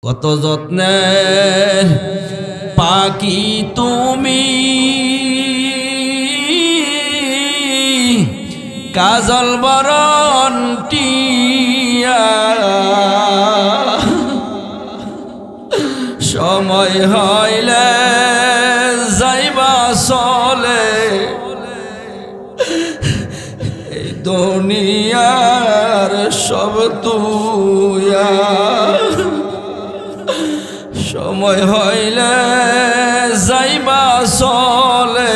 কত যত্নে পাখি তুমি, কাজল বরণ টিয়া, সময় হইলে যাইবা চলে এই দুনিয়ার সব তুইয়া। সময় হইলে যাইবা চলে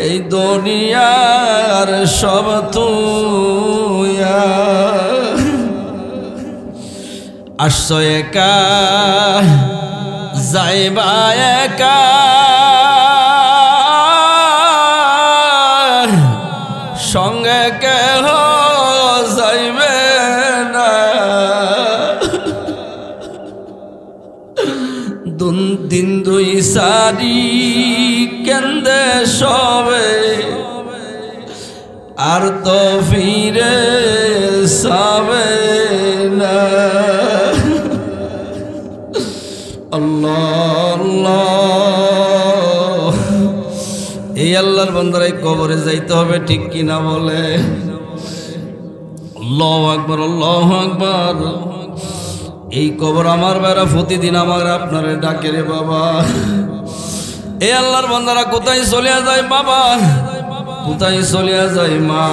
এই দুনিয়ার সব তুইয়া। আসছো একা যাইবা একা, সঙ্গে কেহ যাইবে না। দিন দুই সারি কেন্দে সবে, আর তো ফিরে সাবে না। আল্লাহ আল্লাহ, এই আল্লাহর বান্দারাই কবরে যাইতে হবে, ঠিক কিনা বলে? আল্লাহু আকবার, আল্লাহু আকবার। এই কবর আমার বেড়া প্রতিদিন আমার আপনারে ডাকে রে বাবা। এই আল্লাহর বান্দারা কোথায় চলিয়া যায় বাবা, কোথায় চলিয়া যায় মা,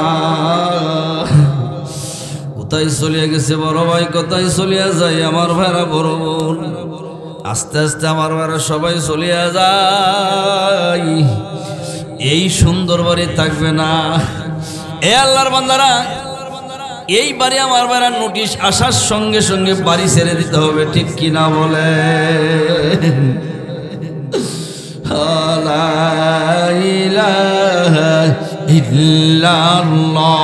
কোথায় চলিয়া গেছে বড় ভাই, কোথায় চলিয়া যায় আমার ভাইরা বড় বোন। আস্তে আস্তে আমার ভাইরা সবাই চলিয়া যায়, এই সুন্দর বাড়ি থাকবে না। এ আল্লাহর বান্দারা, এই বাড়ি আমার ভাইরা নোটিশ আসার সঙ্গে সঙ্গে বাড়ি ছেড়ে দিতে হবে, ঠিক কিনা বলে? লা ইলাহা ইল্লাল্লাহ,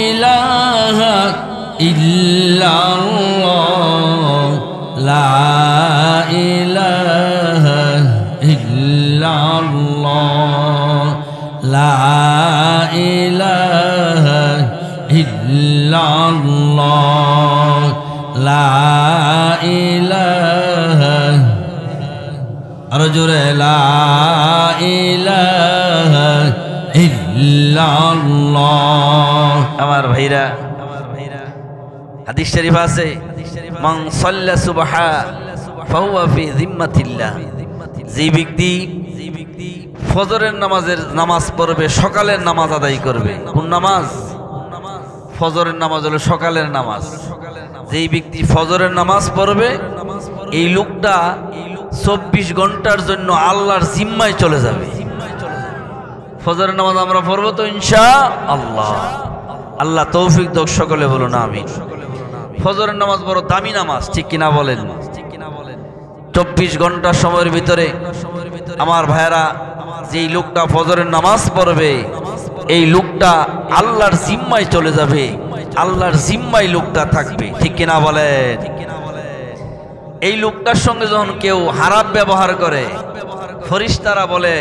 ইলাহা ইল্লাল্লাহ, লা ইলাহা ইল্লাল্লাহ, লা ইলাহা ইল্লাল্লাহ, লা ইলাহা, আরো জোরে, লা ইলাহা ইল্লাল্লাহ। আমার ভাইরা, হাদিস শরীফ আছে, মান সাল্লা সুবহা ফাহুয়া ফি যিম্মাতিল্লাহ। যে ব্যক্তি ফজরের নামাজ পড়বে, সকালের নামাজ আদায় করবে। কোন নামাজ? ফজরের নামাজ হলো সকালের নামাজ। যেই ব্যক্তি ফজরের নামাজ পড়বে, এই লোকটা 24 ঘন্টার জন্য আল্লাহর জিম্মায় চলে যাবে। ফজরের নামাজ আমরা পড়বো তো ইনশাআল্লাহ। আল্লাহ তৌফিক দাও, সকলে বলুন আমিন। ফজরের নামাজ বড় দামি নামাজ, ঠিক কিনা বলেন? 24 ঘন্টা সময়ের ভিতরে আমার ভাইয়েরা, যেই লোকটা ফজরের নামাজ পড়বে, এই লোকটা আল্লাহর জিম্মায় চলে যাবে, আল্লাহর জিম্মায় লোকটা থাকবে, ঠিক কিনা বলেন? এই লোকটার সঙ্গে যখন কেউ খারাপ ব্যবহার করে, ফেরেশতারা বলে,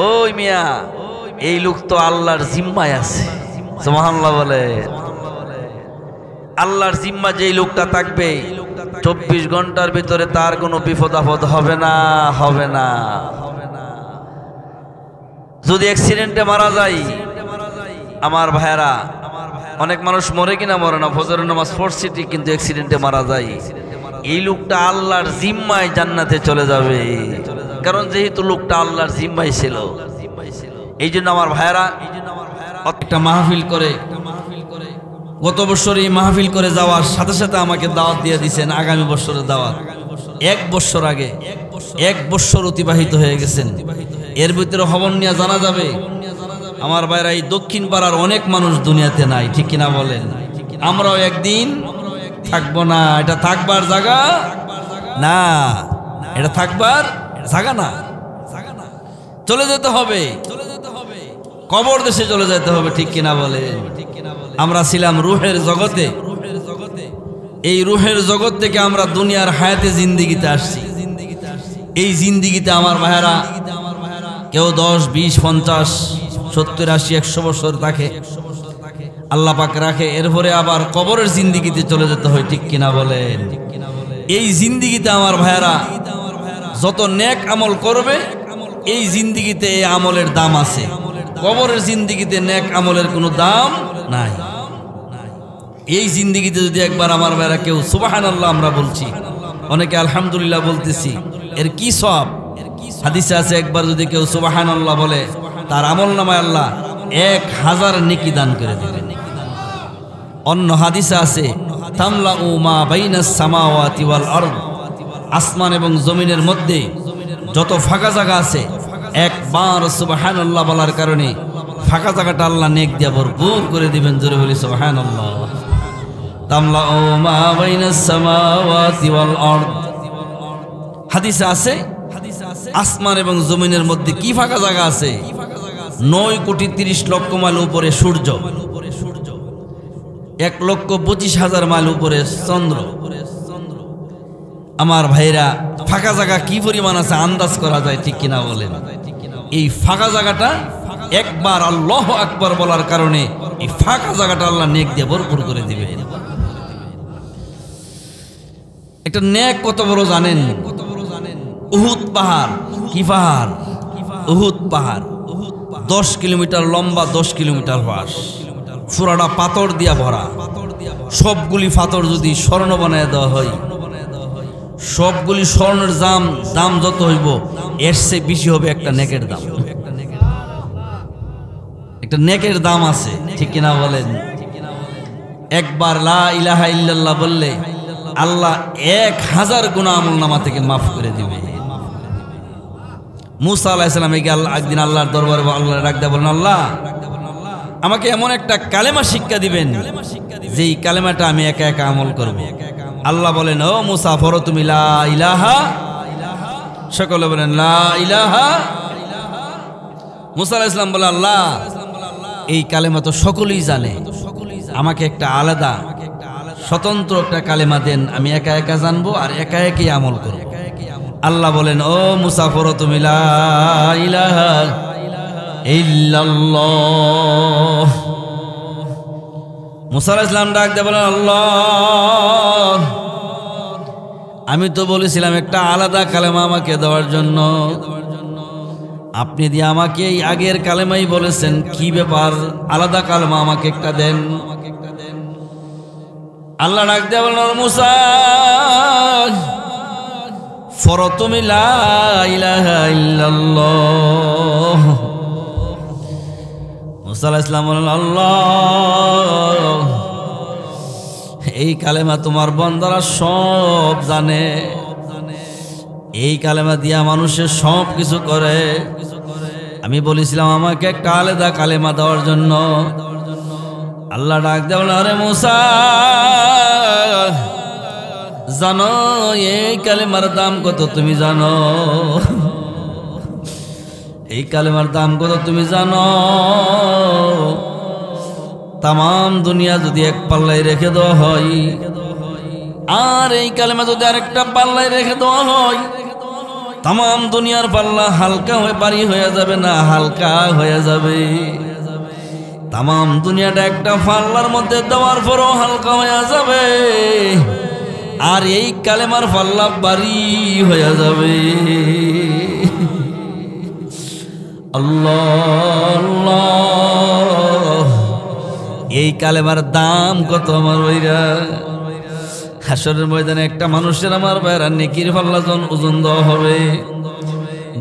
ওই মিয়া, এই লোক তো আল্লাহর জিম্মায় আছে। সুবহানাল্লাহ বলে। আল্লাহর জিম্মা যেই লোকটা থাকবে, 24 ঘন্টার ভিতরে তার কোনো বিপদ আপদ হবে না, হবে না। যদি অ্যাক্সিডেন্টে মারা যায়, আমার ভাইয়েরা, অনেক মানুষ মরে কিনা মরে না, ফজরের নামাজ পড়ছে ঠিক, কিন্তু অ্যাক্সিডেন্টে মারা যায়। এই লোকটা আল্লাহর জিম্মায় জান্নাতে চলে যাবে, কারণ যেহেতু লোকটা আল্লাহর জিম্মায় ছিল। এই জন্য আমার ভাইয়েরা, একটা মাহফিল করে, গত বছর এই মাহফিল করে যাওয়ার সাথে সাথে আমাকে দাওয়াত দিয়ে দিয়েছেন আগামী বছরের দাওয়াত। 1 বছর আগে, 1 বছর অতিবাহিত হয়ে গেছেন, এর ভিতরে খবর নিয়ে জানা যাবে। আমার ভাইরা, এই দক্ষিণ পাড়ার অনেক মানুষ দুনিয়াতে নাই, ঠিক কিনা বলেন? আমরাও একদিন থাকবো না, এটা থাকবার জায়গা না, এটা থাকবার জায়গা না, চলে যেতে হবে, কবর দেশে চলে যেতে হবে, ঠিক কিনা বলেন? আমরা ছিলাম রুহের জগতে, এই রুহের জগৎ থেকে আমরা দুনিয়ার হায়াতে জিন্দিগিতে আসছি। এই জিন্দিগিতে আমার ভাইয়েরা, কেউ 10, 20, 50, 70, 80, 100 বছর থাকে। আল্লাহ পাক রাখে, এরপরে আবার কবরের জিন্দিগিতে চলে যেতে হয়, ঠিক কিনা বলেন? এই জিন্দিগিতে আমার ভাইয়েরা যত নেক আমল করবে এই জিন্দিগিতে এই আমলের দাম আছে, কবরের জিন্দিগিতে নেক আমলের কোনো দাম নাই। এই জিন্দিগিতে যদি একবার আমার ভাইয়েরা কেউ সুবহানাল্লাহ আমরা বলছি, অনেকে আলহামদুলিল্লাহ বলতেছি, এর কি সওয়াব? হাদিসে আছে একবার যদি কেউ সুবহানাল্লাহ বলে তার আমল নামায় আল্লাহ 1000 নেকি দান করে দিবেন। অন্য হাদিসে আছে তামলাউ মা বাইনাস সামাওয়াতি ওয়াল আরদ, আসমান এবং জমিনের মধ্যে যত ফাঁকা জায়গা আছে একবার সুবহানাল্লাহ বলার কারণে ফাঁকা জায়গাটা আল্লাহ নেক দিয়ে ভরপুর করে দিবেন। জোরে বলি সুবহানাল্লাহ। তামলাউ মা বাইনাস সামাওয়াতি ওয়াল আরদ, হাদিসে আছে আসমান এবং জমিনের মধ্যে কি ফাঁকা জায়গা আছে? 9,30,00,000 মাইল উপরে সূর্য, 1,25,000 মাইল উপরে চন্দ্র। আমার ভাইরা ফাঁকা জায়গা কি পরিমাণ আছে আন্দাজ করা যায়, ঠিক কিনা বলেন? এই ফাঁকা জায়গাটা একবার আল্লাহু আকবার বলার কারণে এই ফাঁকা জায়গাটা আল্লাহ নেক দিয়ে ভরপুর করে দিবে। একটা নেক কত বড় জানেন? উহুদ পাহাড়। কি পাহাড়? উহুদ পাহাড়। 10 কিলোমিটার লম্বা, 10 কিলোমিটার পাশ, পুরাটা পাথর দিয়া ভরা। সবগুলি পাথর যদি স্বর্ণ বানায় দেওয়া হয়, সবগুলি স্বর্ণের দাম যত হইব এর চেয়ে বেশি হবে একটা নেকের দাম। একটা নেকের দাম আছে, ঠিক কিনা বলেন? একবার লা ইলাহা ইল্লাল্লাহ বললে আল্লাহ 1000 গুনাহ আমলনামা থেকে মাফ করে দিবে। মুসা আলাইহিস সালাম একদিন আল্লাহর দরবারে আল্লাহ ডাকতে বলেন, আল্লাহ আমাকে এমন একটা কালেমা শিক্ষা দিবেন যেই কালেমাটা আমি একা একা আমল করব। আল্লাহ বলেন, ও মুসা পড়ো তুমি লা ইলাহা। সকলে বলেন লা ইলাহা। মুসা আলাইহিস সালাম বলে, আল্লাহ এই কালেমা তো সকলেই জানে, আমাকে একটা আলাদা স্বতন্ত্র একটা কালেমা দেন, আমি একা একা জানবো আর একা একই আমল করব। আল্লাহ বলেন, ও মুসা পড়ো তুমি লা ইলাহা ইল্লাল্লাহ। মুসা আলাইহিস সালাম ডাক দিয়ে বলেন, আল্লাহ আমি তো বলেছিলাম একটা আলাদা কালেমা আমাকে দেওয়ার জন্য, আপনি দিয়ে আমাকে এই আগের কালেমাই বলেছেন, কি ব্যাপার? আলাদা কালেমা আমাকে একটা দেন। আল্লাহ ডাক দিয়ে বলেন, মুসা পড়ো তুমি লা ইলাহা ইল্লাল্লাহ। মুসা আলাইহিস সালাম বলেন, আল্লাহ এই কালেমা তোমার বান্দারা সব জানে, এই কালেমা দিয়া মানুষের সব কিছু করে। আমি বলেছিলাম আমাকে একটা আলাদা কালেমা দেওয়ার জন্য। আল্লাহ ডাক দেয়, আরে মুসা জানো এই কালেমার দাম কত তুমি জানো? এই কালেমার দাম কত তুমি জানো? তাম দুনিয়া যদি এক পাল্লায় রেখে দেওয়া হয় আর এই কালেমা যদি আরেকটা পাল্লায় রেখে দেওয়া হয়, তাম দুনিয়ার পাল্লা হালকা হয়ে ভারী হয়ে যাবে না? হালকা হয়ে যাবে। তাম দুনিয়াটা একটা পাল্লার মধ্যে দেওয়ার পরও হালকা হয়ে যাবে, আর এই কালেমার পাল্লা ভারী হয়ে যাবে। আল্লাহ আল্লাহ, এই কালেমার দাম কত আমার ভাইরা? হাসরের ময়দানে একটা মানুষের আমার ভাইরা নেকির পাল্লা ওজন দেওয়া হবে,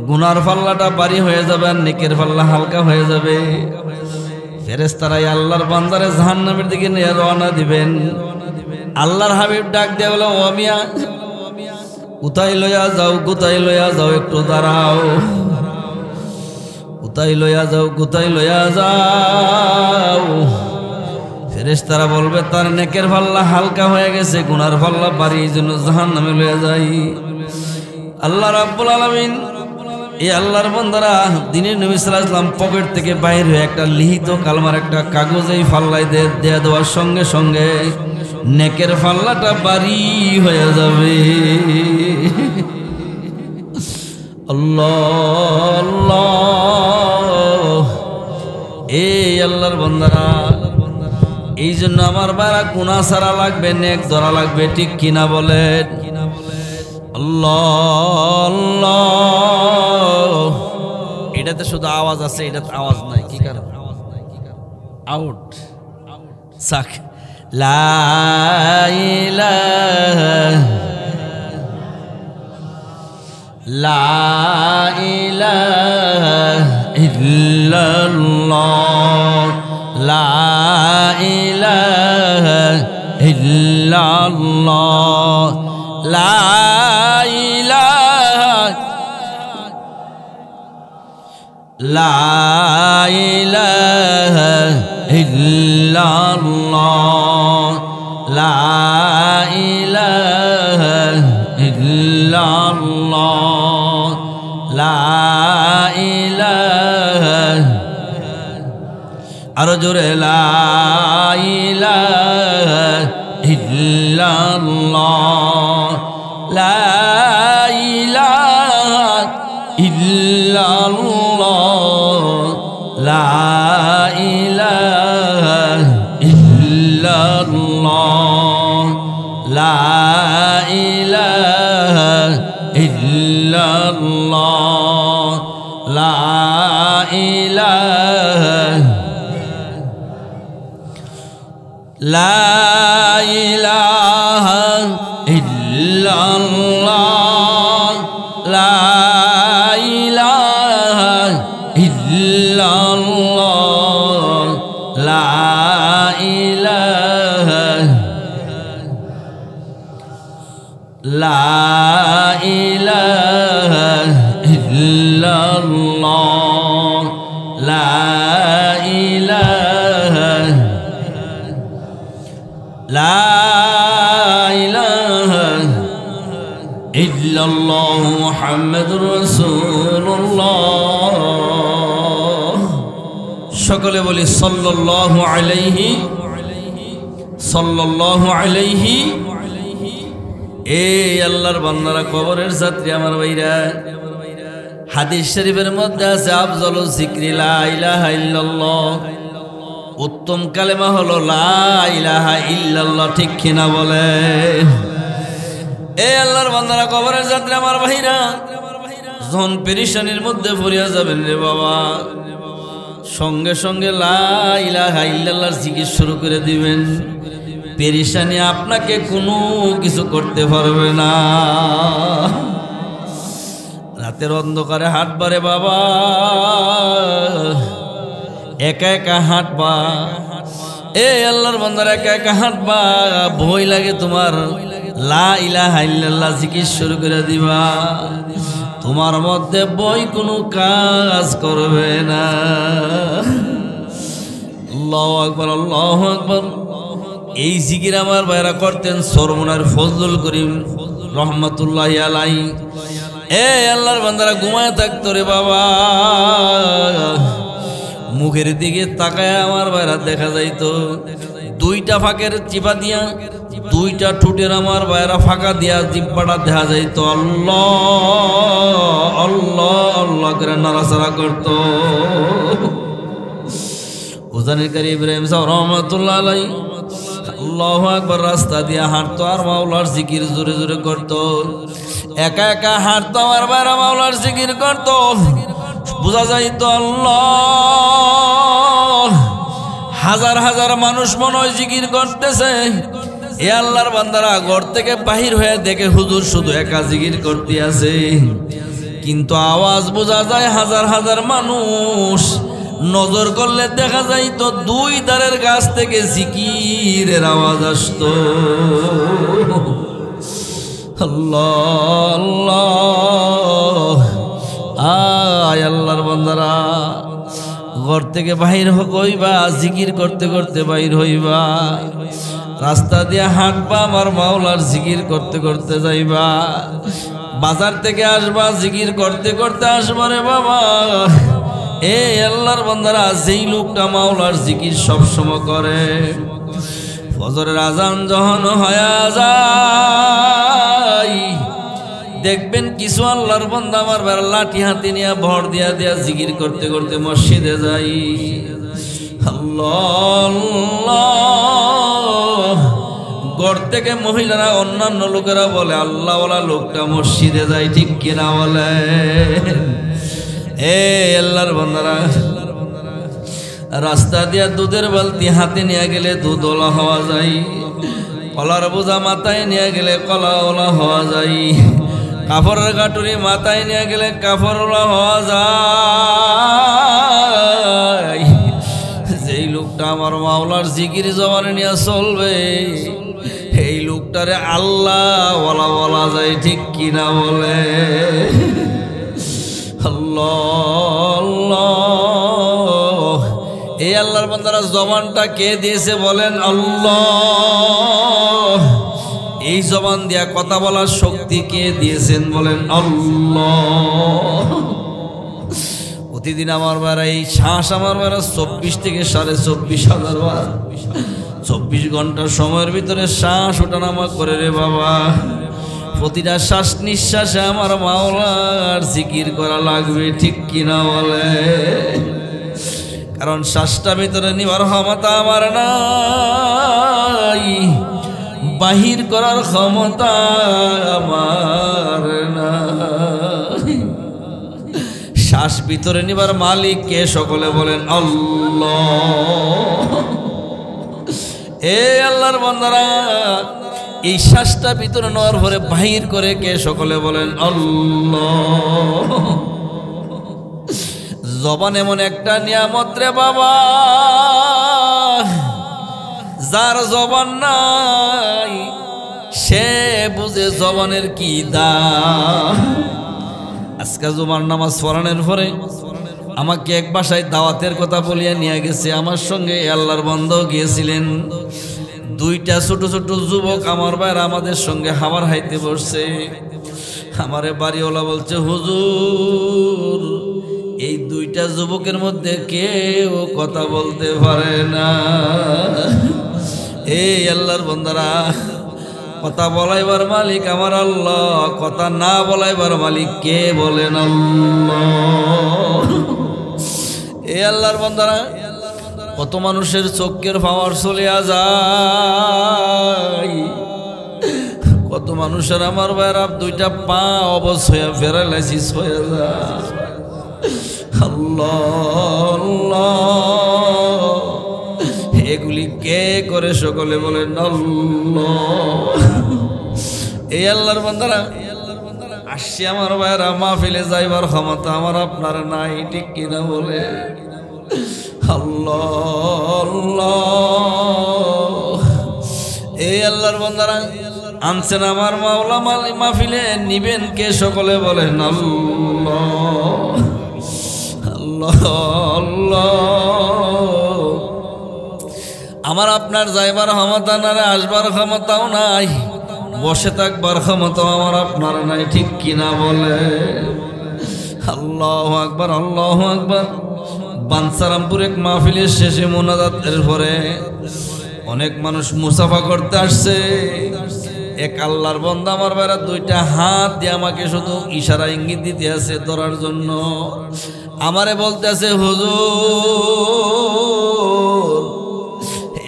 গুনার পাল্লাটা ভারী হয়ে যাবে আর নেকির পাল্লা হালকা হয়ে যাবে। ফেরেশতারাই আল্লাহর বান্দারে জাহান্নামের দিকে নিয়ে রওনা দিবেন। আল্লাহর হাবিব ডাক দিয়ে বলে, ও মিয়া কোথায় লইয়া যাও, কোথায় লইয়া যাও, একটু দাঁড়াও। কোথায় লইয়া যাও, কোথায় লইয়া যাও? ফেরেশতারা বলবে তার নেকের পাল্লা হালকা হয়ে গেছে, গুনার পাল্লা ভারী, এই জন্য জাহান্নামে লইয়া যাই। আল্লাহ রাব্বুল আলামিন এই আল্লাহর বান্দারা দিনের নবী সাল্লাল্লাহু আলাইহি ওয়াসাল্লাম পকেট থেকে বাইরে হয়ে একটা লিখিত কালমার একটা কাগজ এই পাল্লায় দেয়া দেওয়ার সঙ্গে সঙ্গে নেকের পাল্লাটা ভারী হয়ে যাবে। আল্লাহ আল্লাহ, এই আল্লাহর বান্দারা এই জন্য আমার বারা গুনাহ ছাড়া লাগবে, নেক ধরা লাগবে, ঠিক কিনা বলেন? আল্লাহ আল্লাহ। এটাতে শুধু আওয়াজ আছে, এটাতে আওয়াজ নাই, কি কারণ? আউট সাক। লা ইলাহা লা ইলাহা ইল্লাল্লাহ লা ইলাহা ইল্লাল্লাহ লা ইলাহা লা ইলাহা ইল্লাল্লাহ লা ইলাহা ইল্লাল্লাহ লা ইলাহা, আরো জোরে, লা ইলাহা ইল্লাল্লাহ লা ইলাহা ইল্লাল্লাহ লা ইলাহা ইল্লাল্লাহ লা ইলাহা ইল্লাল্লাহ লা ইলাহা লা ইলাহা ইল্লাল্লাহ লা ইলাহা ইল্লাল্লাহ লা ইলাহা লা ইলাহা ইল্লাল্লাহ লা ইলাহা লা ইলাহা ইল্লাল্লাহ মুহাম্মাদুর রাসূলুল্লাহ। সকলে বলি সাল্লাল্লাহু আলাইহি সাল্লাল্লাহু আলাইহি। এই আল্লাহর বান্দারা, কবরের যাত্রী আমার ভাইরা, হাদিস শরীফের মধ্যে আছে আফজালু যিকরি লা ইলাহা ইল্লাল্লাহ, উত্তম কালেমা হলো লা ইলাহা ইল্লাল্লাহ, ঠিক কিনা বলে? এই আল্লাহর বান্দারা, কবরের যাত্রী আমার ভাইরা, যখন পেরেশানির মধ্যে পড়িয়া যাবেন রে বাবা, সঙ্গে সঙ্গে লা ইলাহা ইল্লাল্লাহর জিকির শুরু করে দিবেন। পেরেশানি আপনাকে কোনো কিছু করতে পারবে না। রাতের অন্ধকারে হাঁটবা রে বাবা, একা একা হাঁটবা। এ আল্লাহর বান্দারা, একা একা হাঁটবা, ভয় লাগে তোমার, লা ইলাহা ইল্লাল্লাহ জিকির শুরু করে দিবা। তোমার মধ্যে ভয় কোনো কাজ করবে না। আল্লাহু আকবার, আল্লাহু আকবার। এই জিকির আমার ভাইরা করতেন সরমুনার ফজলুল করিম রহমাতুল্লাহি আলাইহি। এ আল্লাহর বান্দারা, ঘুমায় থাকতো রে বাবা, মুখের দিকে তাকায় আমার ভাইরা দেখা যাইতো দুইটা ফাঁকের চিপা দিয়া, দুইটা ঠোঁটের আমার ভাইরা ফাঁকা দিয়া জিব্বাটা দেখা যাইতো আল্লাহ আল্লাহ আল্লাহ করে নাড়াচাড়া করতো। উজানিকারী ইব্রাহিম সাহেব রহমাতুল্লাহ আলাইহি আল্লাহু আকবার রাস্তা দিয়ে হাঁটতো আর মাওলার জিকির জোরে জোরে করতো। একা একা হাঁটতো আমার ভাইরা, মাওলার জিকির করতো। বোঝা যাইতো আল্লাহ, হাজার হাজার মানুষ মনে হয় জিকির করতেছে। এ আল্লাহর বান্দারা ঘর থেকে বাহির হয়ে দেখে হুজুর শুধু একা জিকির করতে আছে, কিন্তু আওয়াজ বোঝা যায় হাজার হাজার মানুষ। নজর করলে দেখা যাইতো দুই ধারের গাছ থেকে জিকিরের আওয়াজ আসতো। আল্লাহ আল্লাহ। আয় আল্লাহর বান্দারা, ঘর থেকে বাহির হইবা, জিকির করতে করতে বাহির হইবা, রাস্তা দিয়ে হাঁটবা, আমার মাওলার জিকির করতে করতে যাইবা। বাজার থেকে আসবা, জিকির করতে করতে আসবা রে বাবা। এ আল্লাহর বান্দারা, যেই লোকটা মাওলার জিকির সবসময় করে, ফজরের আজান যখন হয়ে যায়, দেখবেন কিছু আল্লাহর বান্দা আমার লাঠি হাতে নিয়ে ভর দিয়া দিয়া জিকির করতে করতে মসজিদে যাই। আল্লাহ আল্লাহ। ঘর থেকে মহিলারা অন্যান্য লোকেরা বলে আল্লাহওয়ালা লোকটা মসজিদে যায়, ঠিক কিনা বলে? এ আল্লাহর বান্দারা, রাস্তা দিয়া দুধের বালতি হাতে নিয়ে গেলে দুধওয়ালা হওয়া যায়, কলার বোঝা মাথায় নিয়ে গেলে কলাওয়ালা হওয়া যায়, কাপড়ের গাটুরি মাথায় নিয়ে গেলে কাপড়ওয়ালা হওয়া যায়। যেই লোকটা আমার মাওলার জিকির জবানে নিয়ে চলবে, এই লোকটারে আল্লাহ ওয়ালা বলা যায়, ঠিক কিনা বলে? আল্লাহ আল্লাহ। এই আল্লাহর বান্দারা জবানটা কে দিয়েছে বলেন? আল্লাহ। এই জবান দিয়া কথা বলার শক্তি কে দিয়েছেন বলেন? আল্লাহ। প্রতিদিন আমার বেড়া এই শ্বাস আমার বেড়া 24 থেকে 24,500 বার, 24 ঘন্টার সময়ের ভিতরে শ্বাস ওঠানামা করে রে বাবা। প্রতিটা শ্বাস নিঃশ্বাসে আমার মাওলার জিকির করা লাগবে, ঠিক কিনা বলে? কারণ শ্বাসটা ভিতরে নিবার ক্ষমতা আমার নাই, বাহির করার ক্ষমতা আমার নাই। শ্বাস ভিতরে নিবার মালিক কে? সকলে বলেন আল্লাহ। এ আল্লাহর বান্দারা, এই শ্বাসটা ভিতরে নেওয়ার পরে বাহির করে কে? সকলে বলেন আল্লাহ। জবান এমন একটা নিয়ামত রে বাবা, যার জবান নাই সে বুঝে জবানের কি দাম। আজকে জুমার নামাজ পড়ানোর পরে আমাকে এক বাসায় দাওয়াতের কথা বলিয়া নিয়ে গেছে। আমার সঙ্গে আল্লাহর বান্দা গিয়েছিলেন। দুইটা ছোট ছোট যুবক আমার ভাইরা আমাদের সঙ্গে হাওয়ার হাইতে বসছে। আমারে বাড়িওয়ালা বলছে, হুজুর এই দুইটা যুবকের মধ্যে কেউ কথা বলতে পারে না। এই আল্লাহর বান্দারা, কথা বলাইবার মালিক আমার আল্লাহ, কথা না বলাইবার মালিক কে? বলেন আল্লাহ। এই আল্লাহর বান্দারা, কত মানুষের চোখের পাওয়ার চলিয়া যায়, কত মানুষের আমার ভাইরা দুইটা পা অবশ হয়ে প্যারালাইসিস হয়ে যায়। আল্লাহ আল্লাহ। এগুলি কে করে? সকলে বলেন আল্লাহ। এই আল্লাহর বান্দারা, আসছি আমার ভাইরা, মাহফিলে যাইবার ক্ষমতা আমার আপনার নাই, ঠিক কিনা বলে? আল্লাহ আল্লাহ। এই আল্লাহর বান্দারা, আনছেন আমার মাওলা মাহফিলে, নিবেন কে? সকলে বলেন আল্লাহ আল্লাহ আল্লাহ। আমার আপনার যাইবার ক্ষমতা না, আসবার ক্ষমতাও নাই, বসে থাকবার ক্ষমতাও আমার আপনার নাই, ঠিক কিনা বলে? আল্লাহু আকবার আল্লাহু আকবার। বাঞ্ছারামপুর এক মাহফিলের শেষে মোনাজাতের পরে অনেক মানুষ মুসাফা করতে আসছে। এক আল্লাহর বান্দা আমার ভাইরা দুইটা হাত দিয়ে আমাকে শুধু ইশারা ইঙ্গিত দিতে আছে ধরার জন্য। আমারে বলতে আছে, হুজুর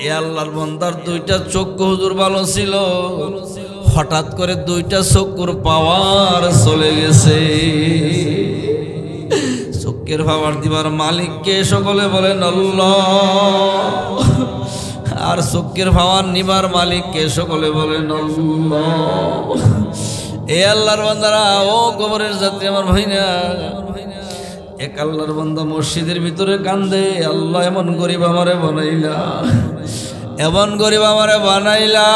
এ আল্লাহর বান্দার দুইটা চক্ষু হুজুর ভালো ছিল, হঠাৎ করে দুইটা চক্ষুর পাওয়ার চলে গেছে। চক্ষের পাওয়ার দিবার মালিককে? সকলে বলেন আল্লাহ। আর চক্ষের পাওয়ার নিবার মালিককে? সকলে বলেন আল্লাহ। এ আল্লাহর বান্দারা, ও কবরের যাত্রী আমার ভাইনা, এক আল্লাহর বান্দা মসজিদের ভিতরে কান্দে, আল্লাহ এমন গরিব আমারে বানাইলা, এমন গরিব আমারে বানাইলা,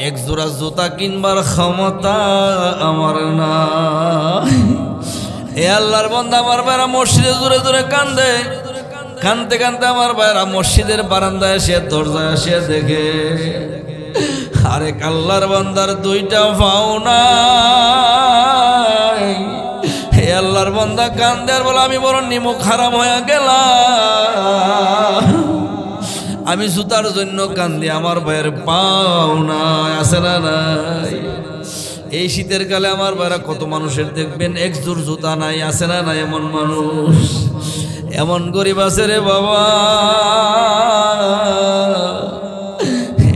এক জোড়া জুতা কিনবার ক্ষমতা আমার না। এ আল্লাহর বান্দা আমার ভাইরা মসজিদে জোরে জোরে কান্দে, কানতে কানতে আমার ভাইরা মসজিদের বারান্দায় এসে দরজায় এসে দেখে আরেক আল্লাহর বান্দার দুইটা পাও নাই। হে আল্লাহর বান্দা কান্দে আর বলে, আমি বড় নিমুখ হারাম হয়ে গেলাম, আমি জুতার জন্য কান্দি, আমার ভাইয়ের পাও নাই, আছে না নাই? এ এই শীতের কালে আমার ভাইরা কত মানুষের দেখবেন একজোড় জুতা নাই, আছে না নাই এমন মানুষ, এমন গরিব আছে রে বাবা।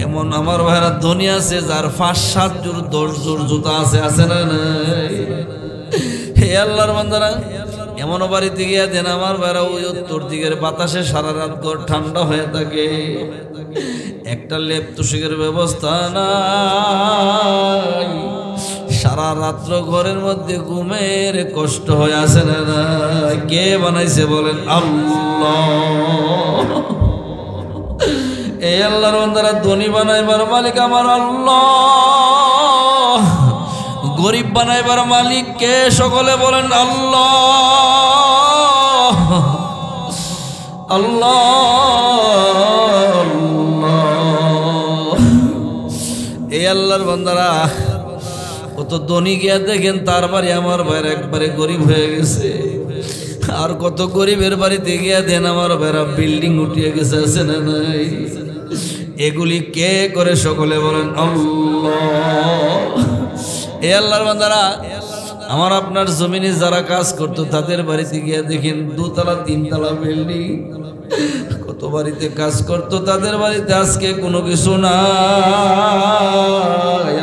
এমন আমার ভাইরা ধনী আছে যার 5-7 জোড় 10 জোড় জুতা আছে, আছে না নাই? হে আল্লাহর বান্দারা, এমন বাড়িতে গিয়া দেন আমার ভাইরা ওই উত্তর দিকের বাতাসে সারা রাত ঘর ঠান্ডা হয়ে থাকে, একটা লেপ তুষকের ব্যবস্থা নাই, সারা রাত্র ঘরের মধ্যে ঘুমের কষ্ট হয়ে আছে না? কে বানাইছে বলেন? আল্লাহ। এই আল্লাহর বান্দারা, ধনী বানাইবার মালিক আমার আল্লাহ, গরিব বানাইবার মালিক কে? সকলে বলেন আল্লাহ। আল্লাহ এই আল্লাহর বান্দারা, কত ধনী গিয়া দেখেন তার বাড়ি আমার ভাইয়ের একবারে গরিব হয়ে গেছে, আর কত গরিবের বাড়িতে গিয়া দেন আমার ভাইরা বিল্ডিং উঠিয়ে গেছে, আছে না নাই? এগুলি কে করে? সকলে বলেন আল্লাহ। এ আল্লাহর বান্দারা, আমার আপনার জমিনে যারা কাজ করতো তাদের বাড়িতে গিয়া দেখেন 2তলা 3তলা বিল্ডিং, কত বাড়িতে কাজ করতো তাদের বাড়িতে আজকে কোনো কিছু নাই।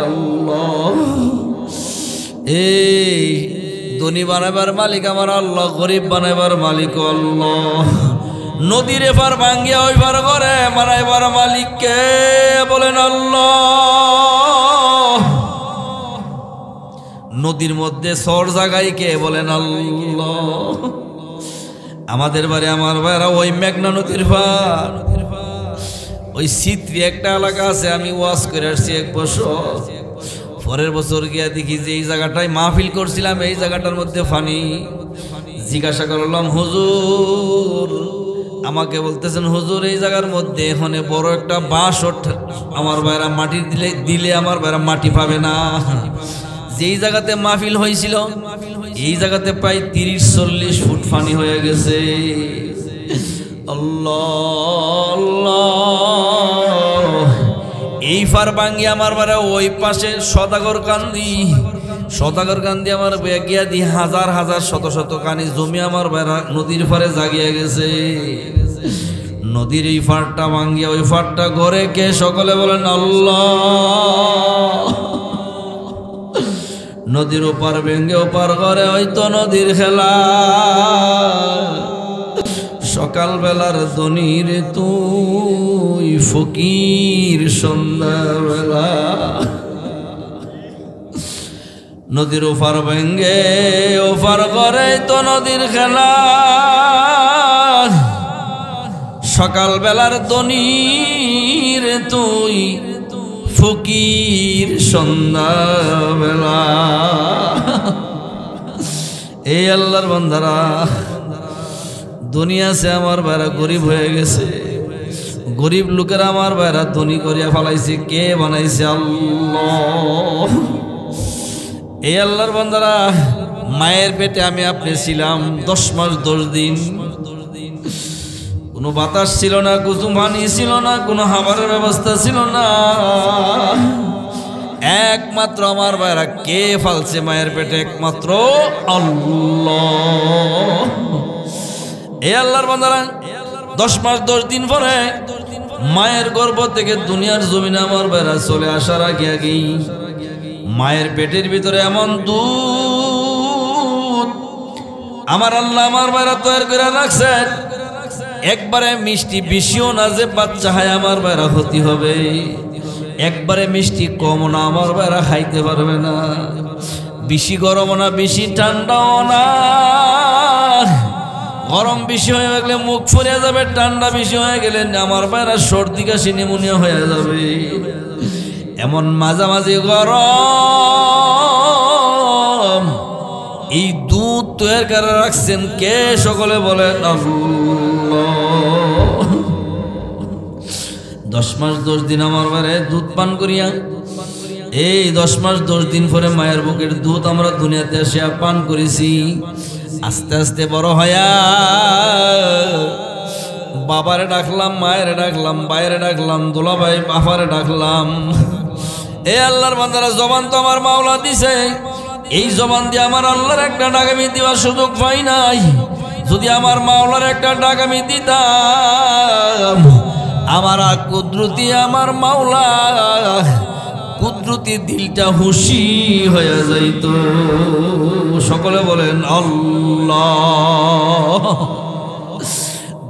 আল্লাহ, এই ধনী বানাবার মালিক আমার আল্লাহ, গরিব বানাবার মালিক আল্লাহ। নদীর এপার ভাঙ্গিয়া ওই পার করে বানাইবার মালিক কে? বলেন আল্লাহ। নদীর মধ্যে সর জাগাই কে? বলেন আল্লাহ। আমাদের বাড়ি আমার ভাইরা ওই মেঘনা নদীর পার, ওই সিত্রি একটা এলাকা আছে, আমি ওয়াজ করে আসছি 1 বছর, পরের বছর গিয়া দেখি যে এই জায়গাটায় মাহফিল করছিলাম, এই জায়গাটার মধ্যে পানি। জিজ্ঞাসা করলাম হুজুর, আমাকে বলতেছেন হুজুর এই জায়গার মধ্যে এখানে বড় একটা বাঁশ আমার ভাইরা মাটি দিলে আমার ভাইরা মাটি পাবে না। যেই জায়গাতে মাহফিল হয়েছিল এই জায়গাতে প্রায় 30-40 ফুট পানি হয়ে গেছে। আল্লাহ আল্লাহ। এই ফার ভাঙ্গি আমার বাড়া ওই পাশে সদাগর কান্দি আমার গিয়া দি হাজার হাজার শত শত কানি জমি আমার বেড়া নদীর ফারে জাগিয়া গেছে। নদীর এই ফারটা ভাঙ্গিয়া ওই ফারটা ঘরে কে? সকলে বলেন আল্লাহ। নদীর ওপার ভেঙ্গে ওপার ঘরে হয়তো নদীর খেলা। সকাল বেলার ধনীর তুই ফকির সন্ধ্যাবেলা। নদীর ওপার ভেঙ্গে ওপার ঘরে তো নদীর খেলা। সকাল বেলার ধনীর তুই ফকির সন্ধ্যাবেলা। এই আল্লাহর বান্দারা, দুনিয়া সে আমার ভাইরা গরিব হয়ে গেছে। গরিব লোকেরা আমার ভাইরা ধনী করিয়া ফেলাইছে। কে বানাইছে? আল্লাহ। এই আল্লাহর বান্দারা, মায়ের পেটে আমি আপনি ছিলাম 10 মাস 10 দিন। কোনো বাতাস ছিল না, কোনো পানি ছিল না, কোনো খাবারের ব্যবস্থা ছিল না। একমাত্র আমার ভাইরা কে ফালছে মায়ের পেটে? একমাত্র আল্লাহ। এই আল্লাহর বান্দারা, 10 মাস 10 দিন পরে মায়ের গর্ভ থেকে দুনিয়ার জমিনে আমার ভাইরা চলে আসার আগে আগেই মায়ের পেটের ভিতরে এমন দুধ আমার আল্লাহ আমার ভাইরা তৈরি করে রাখছেন, একবারে মিষ্টি বেশিও না যে বাচ্চা হয় আমার ভাইরা ক্ষতি হবে, একবারে মিষ্টি কম না আমার ভাইরা খাইতে পারবে না, বেশি গরম না বেশি ঠান্ডাও না। গরম বেশি হয়ে গেলে মুখ ফুলে যাবে, ঠান্ডা বেশি হয়ে গেলে আমার ভাইরা সর্দি কাশি নিউমোনিয়া হয়ে যাবে। এমন মাঝামাঝি গরম এই দুধ তৈরি করে রাখছেন কে? সকলে বলেন আল্লাহ। 10 মাস 10 দিন আমার বারে দুধ পান করিয়া এই 10 মাস 10 দিন পরে মায়ের বুকের দুধ আমরা দুনিয়াতে এসে পান করেছি। আস্তে আস্তে বড় হয়া বাবারে ডাকলাম, মায়ের ডাকলাম, ভাইয়ের ডাকলাম, দোলা ভাই বাবারে ডাকলাম। এ আল্লাহর বান্দারা, জবান তো আমার মাওলা দিছে, এই জবান দিয়ে আমার আল্লাহর একটা ডাক আমি দেওয়ার সুযোগ পাই নাই। যদি আমার মাওলার একটা ডাক আমি দিতাম, আমার কুদরতি আমার মাওলা কুদরতি দিলটা খুশি হয়ে যাইত। সকলে বলেন আল্লাহ।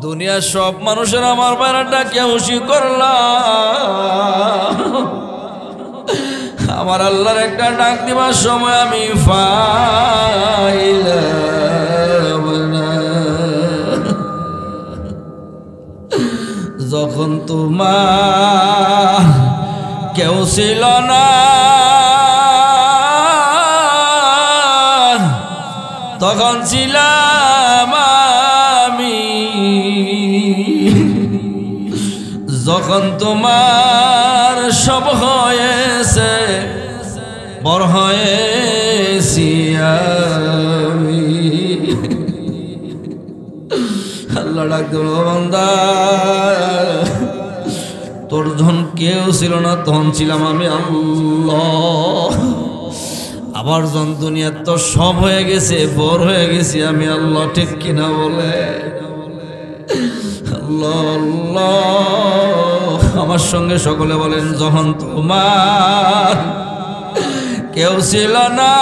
দুনিয়ার সব মানুষের আমার বাইরে ডাকিয়া খুশি করলাম, আমার আল্লাহর একটা ডাক দিবার সময় আমি পাইলাম না। যখন তোমার কেউ ছিল না, তখন ছিলাম আমি। যখন তোমার সব হয়েছে, বড় হয়েছি আমি। আল্লাহ ডাক দিল, বান্দা তোর যখন কেউ ছিল না তখন ছিলাম আমি আল্লাহ। আবার যখন দুনিয়ার তো সব হয়ে গেছে, বড় হয়ে গেছি আমি আল্লাহ। ঠিক কিনা বলে আল্লাহ আল্লাহ। আমার সঙ্গে সকলে বলেন, যখন তোমার কেউ ছিল না,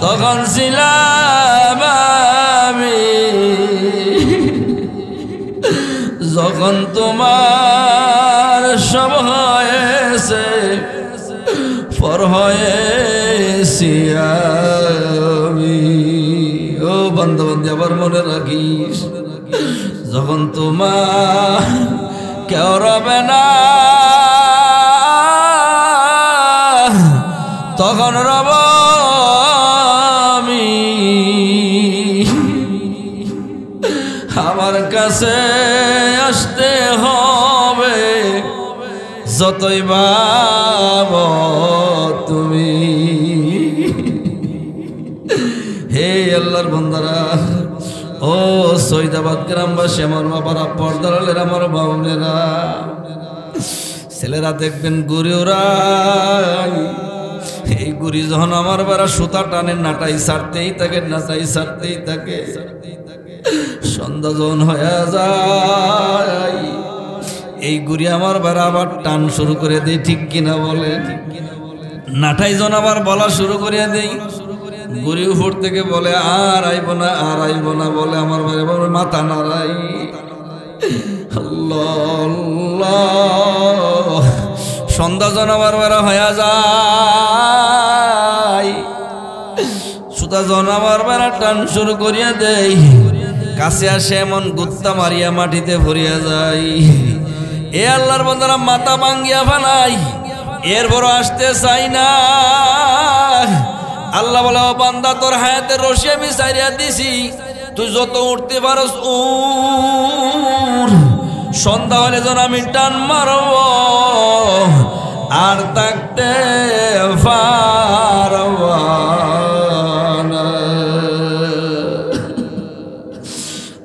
তখন ছিলাম আমি। যখন তোমার সব হয়েছে, পর হয়েছি আমি। ও বান্দা বান্দি, আবার মনে রাখিস, যখন তোমার কেউ রবে না, তখন রব আমি। আমার কাছে আসতে হবে যতই ভাবো তুমি। হে আল্লাহর বান্দারা, ও সৈদাবাদ গ্রামবাসী, আমার বাবারা, পর্দারালের আমার বাবনেরা, ছেলেরা দেখবেন গুড়ি ওরাই। এই গুড়ি যখন আমার বারা সুতা টানে, নাটাই ছাড়তেই থাকে, নাটাই ছাড়তেই থাকে। সন্ধ্যা যখন হয়ে যায়, এই গুড়ি আমার বারা আবার টান শুরু করে দেয়। ঠিক কিনা বলে? নাটাই জন আবার বলা শুরু করিয়া দেই। গুড়ি উপর থেকে বলে আর আইব না, আর আইব না বলে আমার বাবা মাথা নাড়াই। আল্লাহ, সন্ধ্যা জন আমার বারা হয়ে যায়, সুতা জন আমার বারা টান শুরু করিয়া দেয়। কাছে আসে এমন গুত্তা মারিয়া মাটিতে ভরিয়া যায়। এ আল্লাহর বান্দারা, মাথা ভাঙ্গিয়া ফেলাই, এরপরও আসতে চাই না। আল্লাহ বলে, ও বান্দা, তোর হায়াতের রশি আমি ছাইড়া দিছি, তুই যত উঠতে পারস উঠ। সন্ধ্যা হলে যেন আমি টান মারব, আর থাকতে পারব না।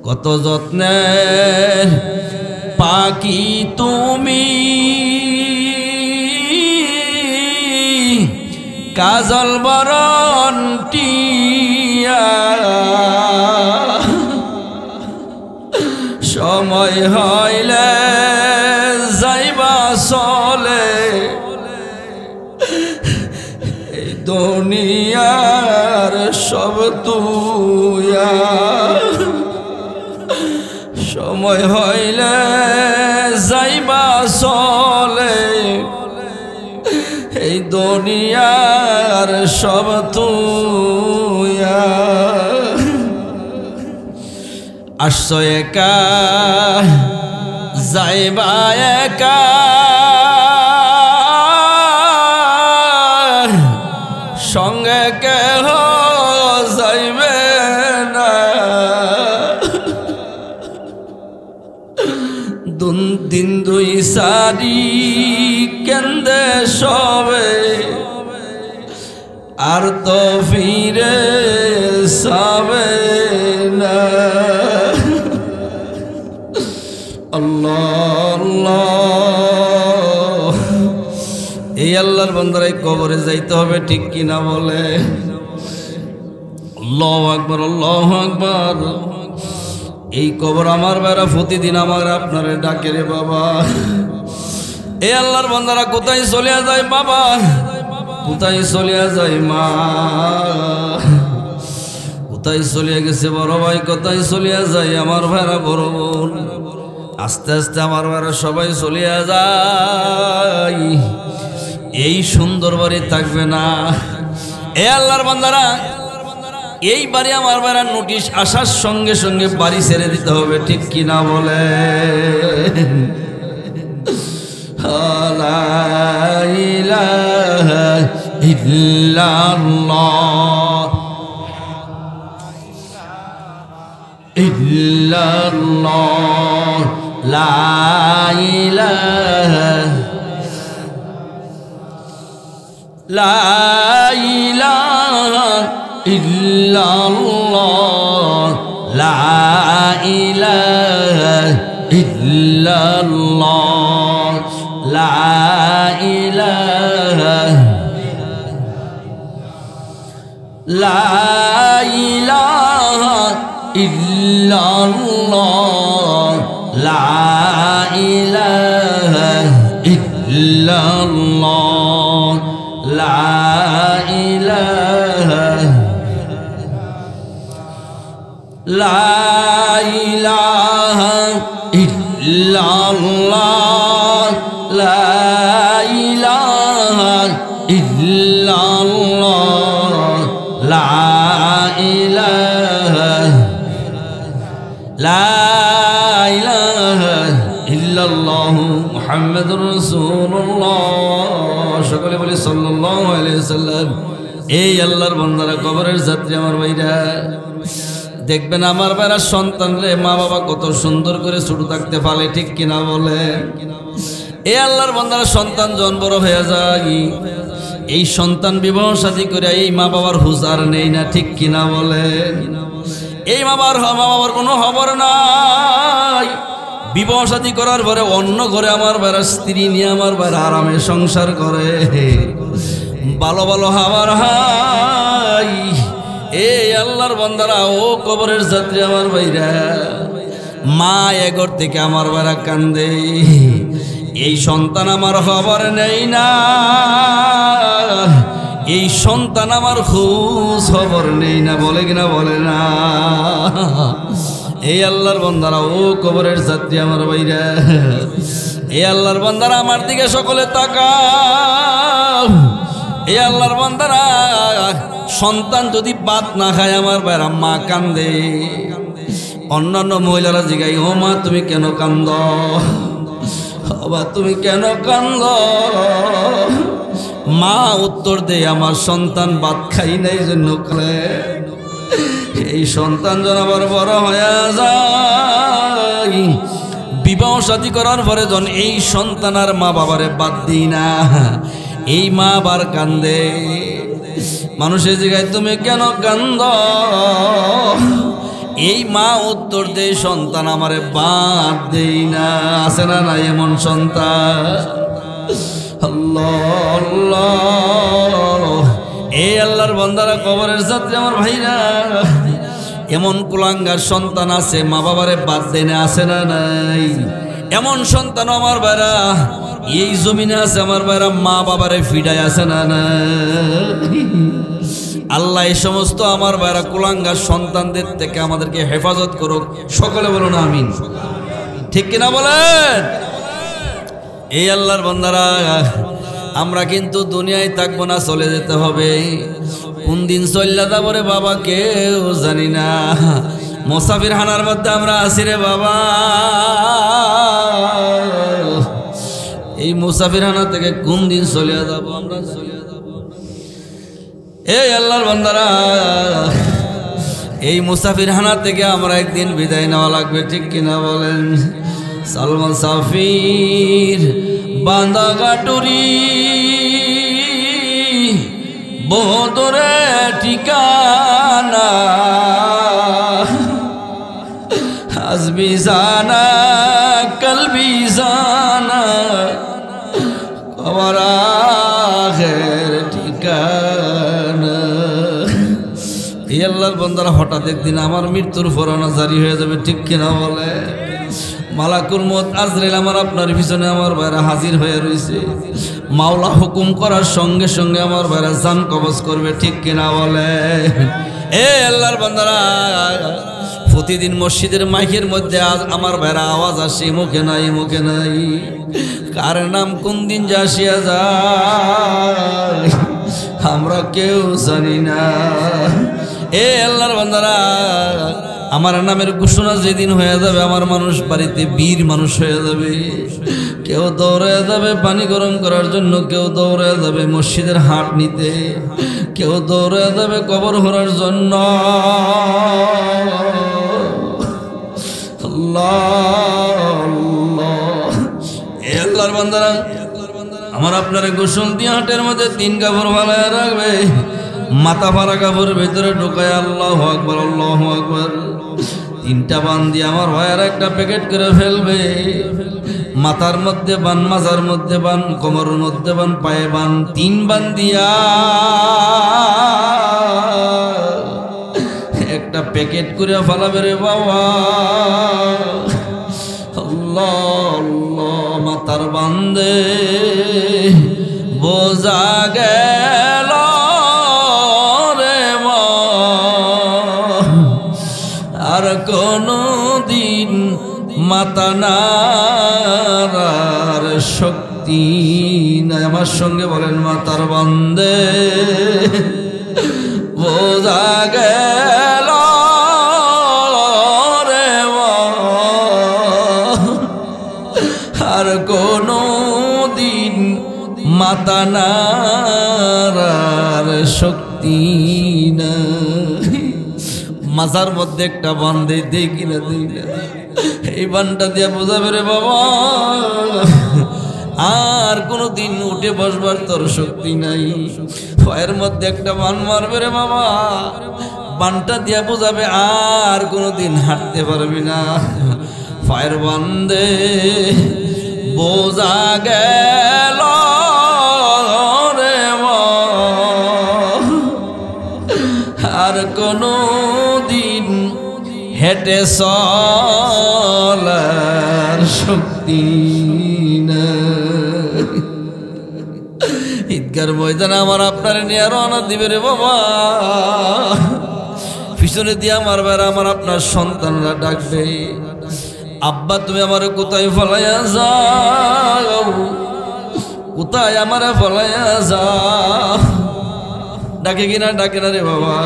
কত যত্নের পাখি তুমি, কাজল বরণ টিয়া, সময় হইলে যাইবা চলে, এই দুনিয়ার সব তুইয়া। সময় হইলে যাইবা চলে, এই দুনিয়ার সব তুইয়া। আসছো একা, যাইবা একা, সঙ্গে কেহ যাইবে না। দিন দুই সারি কেন্দে সবে, আর তো ফিরে যাবে না। আল্লাহ আল্লাহ। এই আল্লাহর বান্দারাই কবরে যাইতে হবে, ঠিক কিনা বলে? আল্লাহু আকবার, আল্লাহু আকবার। এই কবর আমার বেড়া প্রতিদিন আমার আপনারে ডাকে রে বাবা। এই আল্লাহর বান্দারা কোথায় চলিয়া যায় বাবা, কোথায় চলিয়া যায় মা, কোথায় চলিয়া গেছে বড় ভাই, কোথায় চলিয়া যায় আমার ভাইরা বড় বোন। আস্তে আস্তে আমার ভাইরা সবাই চলিয়া যায়, এই সুন্দর বাড়ি থাকবে না। এ আল্লাহর বান্দারা, এই বাড়ি আমার ভাইরা নোটিশ আসার সঙ্গে সঙ্গে বাড়ি ছেড়ে দিতে হবে, ঠিক কিনা বলে? লা ইলাহা ইল্লাল্লাহ ইল্লাল্লাহ, লা ইলাহা ইল্লাল্লাহ, লা ইলাহা ইল্লাল্লাহ, লা ইলাহা ইল্লাল্লাহ, লা ইলাহা ইল্লাল্লাহ, লা ইলাহা ইল্লাল্লাহ, লা ইলাহা ইল্লাল্লাহ, লা ইলাহা ইল্লাল্লাহু মুহাম্মাদুর রাসূলুল্লাহ। সকলে বলি সাল্লাল্লাহু আলাইহি ওয়াসাল্লাম। এই আল্লাহর বান্দারা, কবরের যাত্রী আমার ভাইরা, দেখবেন আমার ভাইরা সন্তান রে মা বাবা কত সুন্দর করে ছোট থাকতে পারে, ঠিক কিনা বলে? এই আল্লাহর বান্দারা সন্তান জন বড় হয়ে যায়, এই সন্তান বিবাহ শাদী করে এই মা বাবার হুঁশ আর নেই না, ঠিক কিনা বলে? এই মা বাবার কোনো খবর নাই। বিবাহ শাদী করার পরে অন্য ঘরে আমার বেড়া স্ত্রী নিয়ে আমার বেড়া আরামে সংসার করে, ভালো ভালো খাবার হাই। এই আল্লাহর বান্দারা, ও কবরের যাত্রী আমার ভাইরা, মা এগর থেকে আমার বেড়া কান্দে, এই সন্তান আমার খবর নেই না, এই সন্তান আমার খোঁজ খবর নেই না, বলে কিনা বলে না? এই আল্লাহর বান্দারা, ও কবরের যাত্রী আমার ভাইরা, এই আল্লাহর বান্দারা আমার দিকে সকলে তাকাও। এই আল্লাহর বান্দারা, সন্তান যদি ভাত না খায় আমার ভাইরা মা কান্দে। অন্যান্য মহিলারা জিগাই, ও মা তুমি কেন কান্দ, বাবা তুমি কেন কান্দ? মা উত্তর দেয়, আমার সন্তান ভাত খাই নাই জন্য কালে। এই সন্তান যেন আবার বড় হয়ে যায়, বিবাহ শাদী করার পরে যখন এই সন্তান আর মা বাবারে বাদ দিই না, এই মা আবার কান্দে। মানুষের জায়গায় তুমি কেন কান্দ? এই মা উত্তর দেয়, সন্তান আমারে বাদ দেই না। আছে না নাই এমন সন্তান? আল্লাহ আল্লাহ। এই আল্লাহর বান্দারা, কবরের যাত্রী আমার ভাইরা, এমন কুলাঙ্গার সন্তান আছে মা বাবারে বাদ দেয় না, আছে না নাই? এমন সন্তান আমার ভাইরা এই জমিনে আছে আমার ভাইরা, মা বাবারে ফিডায়, আছে না নাই? আল্লাহ এই সমস্ত আমার ভাইরা কুলাঙ্গার সন্তানদের থেকে আমাদেরকে হেফাজত করুক। সকলে বলুন আমিন, ঠিক কিনা বলেন? এই আল্লাহর বান্দারা, আমরা কিন্তু দুনিয়ায় থাকবো না, চলে যেতে হবে। কোন দিন চল্লা যাবো রে বাবা কেউ জানি না। মুসাফির হানার মধ্যে আমরা আছি রে বাবা। এই মুসাফির হানা থেকে কোন দিন চলে যাবো আমরা, চলে যাবো। এই আল্লাহর বান্দারা, এই মুসাফির হানা থেকে আমরা একদিন বিদায় নেওয়া লাগবে, ঠিক কিনা বলেন? সালমান সাফির বান্দা গাটুরি বদরে ঠিকানা, হাসবি জানা কাল আমার আখের ঠিকানা। এই আল্লাহর বান্দারা হঠাৎ একদিন আমার মৃত্যুর ফরমান জারি হয়ে যাবে, ঠিক কিনা বলে? মালাকুল মউত আজরাইল আমার আপনার পিছনে আমার ভাইরা হাজির হয়ে রয়েছে। মাওলা হুকুম করার সঙ্গে সঙ্গে আমার ভাইরা জান কবজ করবে, ঠিক কিনা বলে? এ আল্লাহর বান্দারা, প্রতিদিন মসজিদের মাইকের মধ্যে আজ আমার ভাইরা আওয়াজ আসে, মুখে নাই মুখে নাই, কার নাম কোন দিন যে আসিয়া যায় আমরা কেউ জানি না। এ আল্লাহর বান্দারা, আমার নামের ঘোষণা যেদিন হয়ে যাবে, আমার মানুষ বাড়িতে বীর মানুষ হয়ে যাবে। কেউ দৌড়ে যাবে পানি গরম করার জন্য, কেউ দৌড়ে যাবে মসজিদের হাট নিতে, কেউ দৌড়ে যাবে কবর ভরার জন্য। আল্লাহর বান্দারা, আমার আপনার গোসল দিয়ে হাটের মধ্যে 3 কাপড় ফালায় রাখবে, মাথা ফাড়া কাপড়ের ভিতরে ঢোকায় আল্লাহু আকবার আল্লাহু আকবার। 3টা বান দিয়ে আমার ভাইয়ের একটা প্যাকেট করে ফেলবে। মাথার মধ্যে বান, মাজার মধ্যে বান, কোমরের মধ্যে বান, পায়ে বান, 3 বান দিয়া একটা প্যাকেট করে ফালাবে রে বাবা। আল্লাহ আল্লাহ, মাতার বান্দে বোঝা গেল রে মা, আর কোনো দিন মাতা নাড়ার শক্তি নাই। আমার সঙ্গে বলেন, মাতার বান্দে বোঝা গেল রে মা, আর কোনো দিন মাতা নাড়ার শক্তি নাই। মাজার মধ্যে একটা বান দেখি না, এই বানটা দিয়ে বোঝাবে রে বাবা, আর কোনো দিন উঠে বসবার তোর শক্তি নাই। পায়ের মধ্যে একটা বান মারবে রে বাবা, বানটা দিয়া বোঝাবে আর কোনো দিন হাঁটতে পারবি না। পায়ের বান্দে বোঝা গেল রে মা, আর কোনো দিন হেঁটে চলার শক্তি নাই। ঈদগার ময়দানে আমার আপনার নিয়ে রওনা দিবে রে বাবা, পিছনে দিয়ে আমার বেড়া আমার আপনার সন্তানরা ডাকবে, আব্বা তুমি আমার কোথায় ফলাইয়া যাও, কোথায় আমার ফলাইয়া যাও। ডাকে কিনা ডাকে না রে বাবা?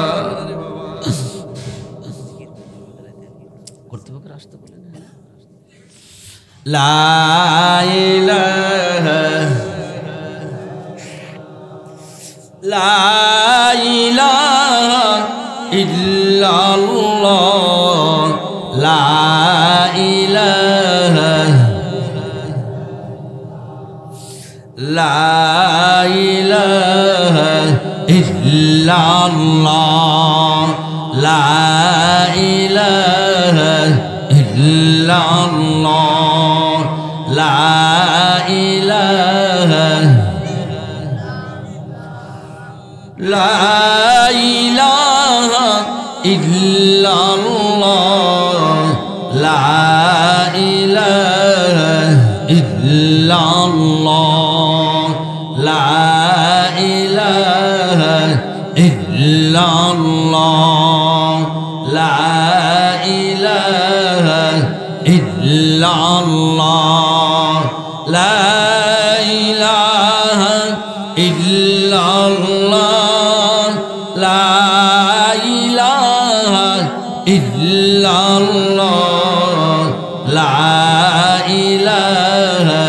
লা ইলাহা ইল্লাল্লাহ, লা ইলাহা ইল্লাল্লাহ, লা ইলাহা ইল্লাল্লাহ, লা ইলাহা ইল্লাল্লাহ, লা ইলাহা ইল্লাল্লাহ, লা ইলাহা ইল্লাল্লাহ, লা ইলাহা ইল্লাল্লাহ, লা ইলাহা ইল্লাল্লাহ, লা ইলাহা ইল্লাল্লাহ, লা ইলাহা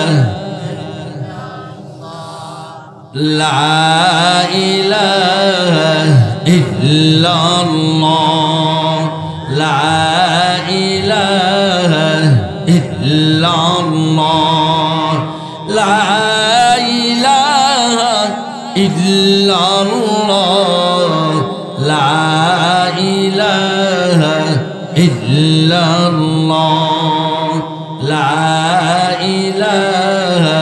লা ইলাহা ইল্লাল্লাহ, লা ইলাহা ইল্লাল্লাহ, লা ইলাহা ইল্লাল্লাহ, লা ইলাহা ইল্লাল্লাহ, লা ইলাহা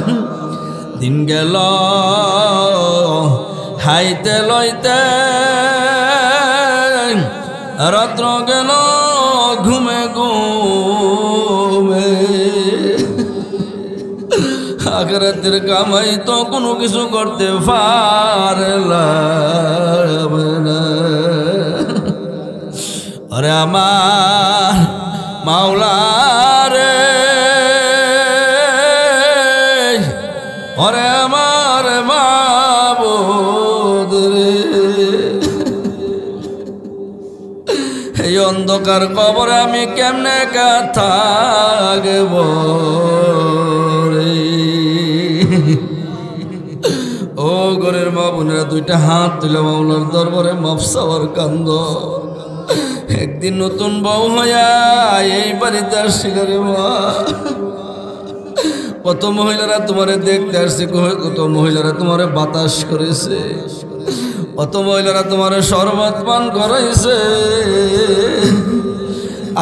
দিন গেল হাইতে লইতে, রাত্র গেল ঘুমে ঘুমে। আখিরাতের কামাই তো কোনো কিছু করতে পারলাম না। আরে আমার মাওলা রে, ওরে আমার মাবুদ রে, এই অন্ধকার কবরে আমি কেমনে থাকব রে। ও ঘরের মা বোনেরা, দুইটা হাত তুলে মাওলার দরবারে মাফ চাওয়ার কান্দ। একদিন নতুন বউ হইয়া এই বাড়িতে আসছিল রে মা। কত মহিলারা তোমারে দেখতে আসছে, কত মহিলারা তোমারে বাতাস করেছে, কত মহিলারা তোমারে শরবত পান করাইছে।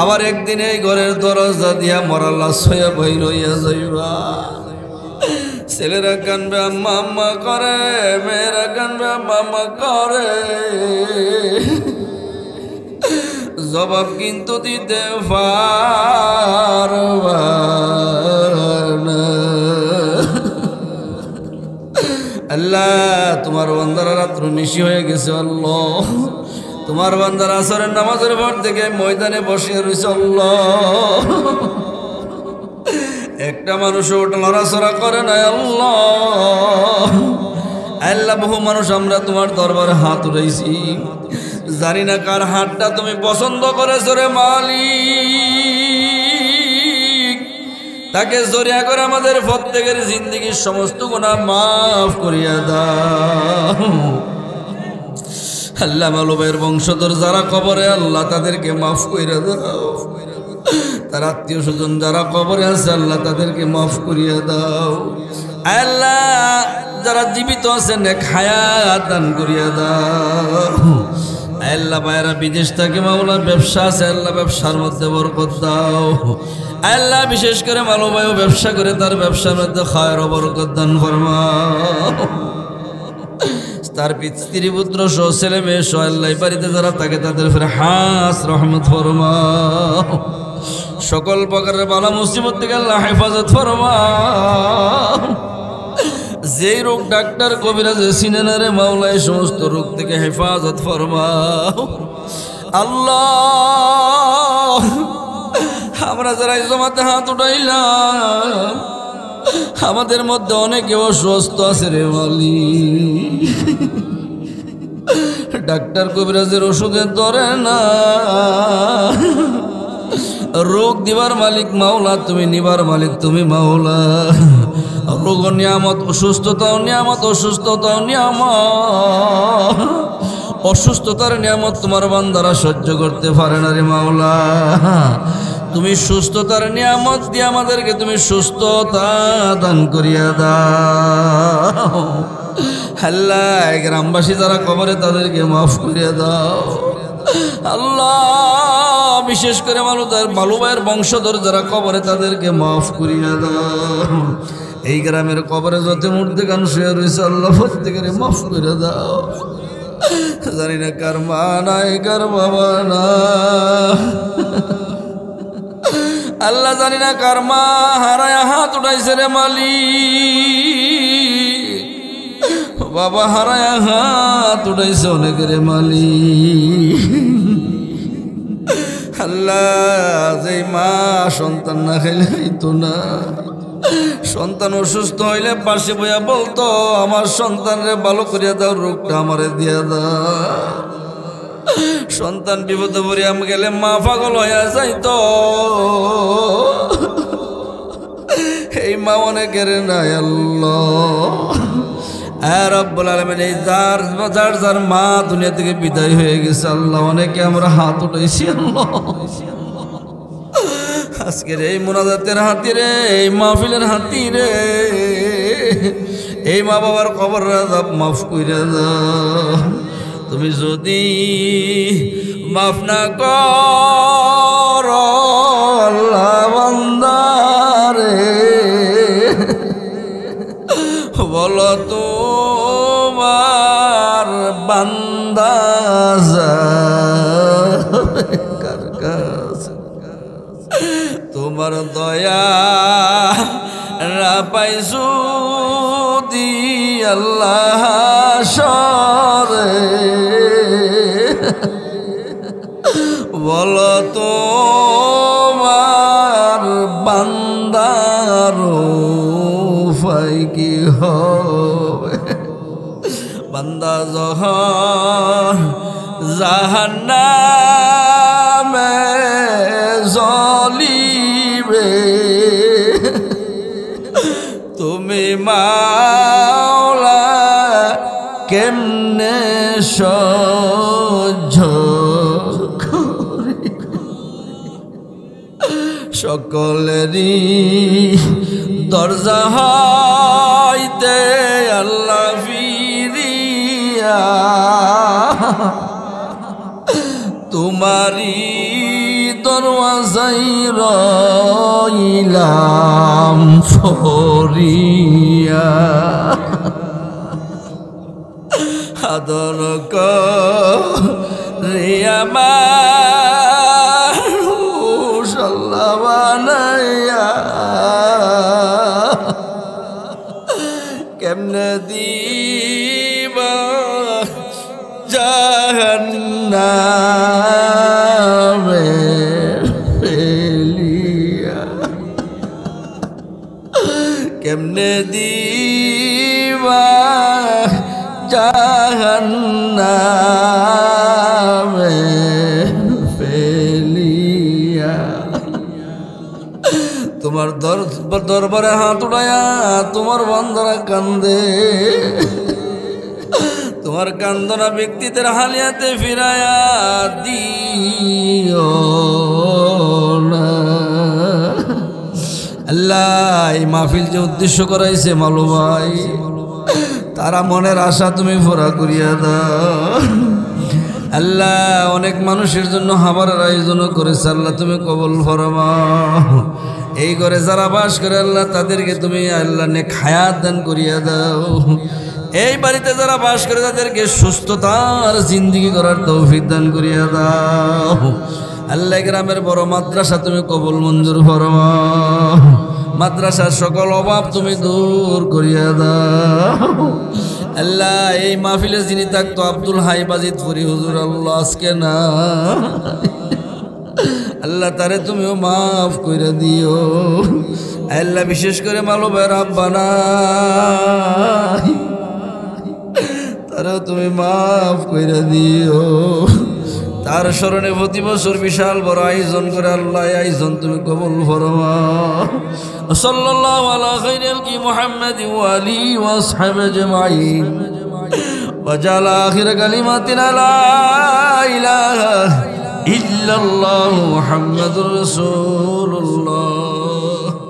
আবার একদিন এই ঘরের দরজা দিয়া মরা লাশ হইয়া বাইর হইয়া যাইবা। ছেলেরা কানবে আম্মা আম্মা করে, মেয়েরা কানবে আম্মা আম্মা করে, জবাব কিন্তু দিতে পারবা না। আল্লাহ, তোমার বান্দারা রাত্র নিশি হয়ে গেছে। আল্লাহ, তোমার বান্দারা আসরের নামাজের পর থেকে ময়দানে বসিয়ে রয়েছে। আল্লাহ, একটা মানুষও ওটা লড়াচড়া করে না। আল্লাহ, আল্লাহ, বহু মানুষ আমরা তোমার দরবারে হাত উঠাইছি, জানি না কার হাতটা তুমি পছন্দ করেছো রে মালিক। তাকে জরিয়া করে আমাদের প্রত্যেকের জিন্দগির সমস্ত গুনাহ মাফ করিয়া দাও। আল্লাহ, মালুবের বংশধর যারা কবরে, আল্লাহ তাদেরকে মাফ করিয়া দাও। তার আত্মীয় স্বজন যারা কবরে আছে, আল্লাহ তাদেরকে মাফ করিয়া দাও। আল্লাহ, যারা জীবিত আছে নেক হায়াত দান করিয়া দাও। আল্লাহ, ভাইরা বিদেশ থেকে মাওলা ব্যবসা আছে, আল্লাহ ব্যবসার মধ্যে বরকত দাও। আল্লাহ, বিশেষ করে মালো ভাইও ব্যবসা করে, তার ব্যবসার মধ্যে খায়ের বরকত দান ফরমাও। তার স্ত্রী পুত্র সহ ছেলে মেয়ে সহ আল্লাহ বাড়িতে যারা থাকে তাদের ফের হাস রহমত ফরমাও। সকল প্রকারের বালা মুসিবত থেকে আল্লাহ হেফাজত ফরমাও। যেই রোগ ডাক্তার কবিরাজ সিনেনারে মাওলা, এই সমস্ত রোগ থেকে হেফাজত ফরমাও। আল্লাহ, আমরা যারা জমাতে হাত উঠাইলাম, আমাদের মধ্যে অনেকে অসুস্থ আছে রে মালিক। ডাক্তার কবিরাজের ওষুধে ধরে না, রোগ দিবার মালিক মাওলা তুমি, নিবার মালিক তুমি মাওলা। রোগ নিয়ামত, অসুস্থতাও নিয়ামত, অসুস্থতাও নিয়ামত। অসুস্থতার নিয়ামত তোমার বান্দারা সহ্য করতে পারে না রে মাওলা। তুমি সুস্থতার নিয়ামত দিয়ে আমাদেরকে তুমি সুস্থতা দান করিয়া দাও। আল্লাহ, গ্রামবাসী যারা কবরে তাদেরকে মাফ করিয়া দাও। আল্লাহ, বিশেষ করে মালুবাইয়ের বংশধর যারা কবরে তাদেরকে মাফ করিয়া দাও। এই গ্রামের কবরে যত মূর্তি গান শুয়ে রয়েছে, আল্লাহ প্রত্যেকের মাফ করে দাও। জানি না কার মা নাই, কার বাবা না, আল্লাহ জানি না কার মা হারায় হাত উঠাইছে রে মালিক। বাবা হারায় হাত উঠাইছে অনেকের মালিক। আল্লাহ, যে মা সন্তান না খাইলে খাইতো না, সন্তান অসুস্থ হইলে পাশে বইয়া বলতো আমার সন্তানরে ভালো করিয়া দাও, রোগটা আমারে দিয়া দাও। সন্তান বিপদে পড়িয়া গেলে মা পাগল হইয়া যাইতো। এই মা অনেকের নাই। আল্লাহ রব্বুল আলামিন, এই যার যার মা দুনিয়া থেকে বিদায় হয়ে গেছে, আল্লাহ অনেকে আমরা হাত উঠাইছি। আল্লাহ, আজকের এই মোনাজাতের হাতিরে, এই মাহফিলের হাতিরে, এই মা বাবার কবর আযাব মাফ কইরা দাও। তুমি যদি মাফ না করো আল্লাহ বান্দারে, যাবে কার কাছে? তোমার দয়া পাইছু দি আল্লাহ সরে বলো তোমার বান্দার উপায় কি হবে? বান্দা যখন জাহান্নামে জ্বলিবে তুমি মাওলা কেমনে সহ্য করি? সকলেরই দরজা হইতে আল্লাহ ফিরিয়া তোমারি দরওয়াজাই রইলাম ফরিয়া আদর করে আমার মুসাল্লা বানাইয়া কেমনে দিবা জাহান্নামে ফেলিয়া কেমনে দিবা জাহান্নামে ফেলিয়া তোমার দরবারে হাত উঠায়া তোমার বান্দারা কান্দে তোমার কান্দনা ব্যক্তিদের হালিয়াতে ফিরায়া দিও না। আল্লাহ এই মাহফিল যে উদ্দেশ্য করাইছে মালু ভাই তারা মনের আশা তুমি পুরা করিয়া দাও আল্লাহ। অনেক মানুষের জন্য খাবারের আয়োজনও করেছে আল্লাহ তুমি কবুল ফরমাও। এই ঘরে যারা বাস করে আল্লাহ তাদেরকে তুমি আল্লাহ নেক হায়াত দান করিয়া দাও। এই বাড়িতে যারা বাস করে তাদেরকে সুস্থতার জিন্দেগি করার তৌফিক দান করিয়া দাও আল্লাহ। গ্রামের বড় মাদ্রাসা তুমি কবুল মঞ্জুর ফরমাও। মাদ্রাসার সকল অভাব তুমি দূর করিয়া দাও আল্লাহ। এই মাহফিলে যিনি থাকতো আব্দুল হাই বাজিতপুরি হুজুর আল্লাহ আজকে না আল্লাহ তারে তুমিও মাফ করে দিও আল্লাহ। বিশেষ করে মালুবের আব্বা নাই তারেও তুমি মাফ করে দিও। তার স্মরণে প্রতি বছর বিশাল বড় আয়োজন করে আল্লাহ আয়োজন তুমি কবুল ফরমাও। সাল্লাল্লাহু আলা খাইরিল কি মুহাম্মাদি ওয়া আলিহি ওয়া আসহাবিহি আজমাইন ওয়া জালা আখির কালিমাতিনা লা ইলাহা ইল্লাল্লাহু মুহাম্মাদুর রাসূলুল্লাহ।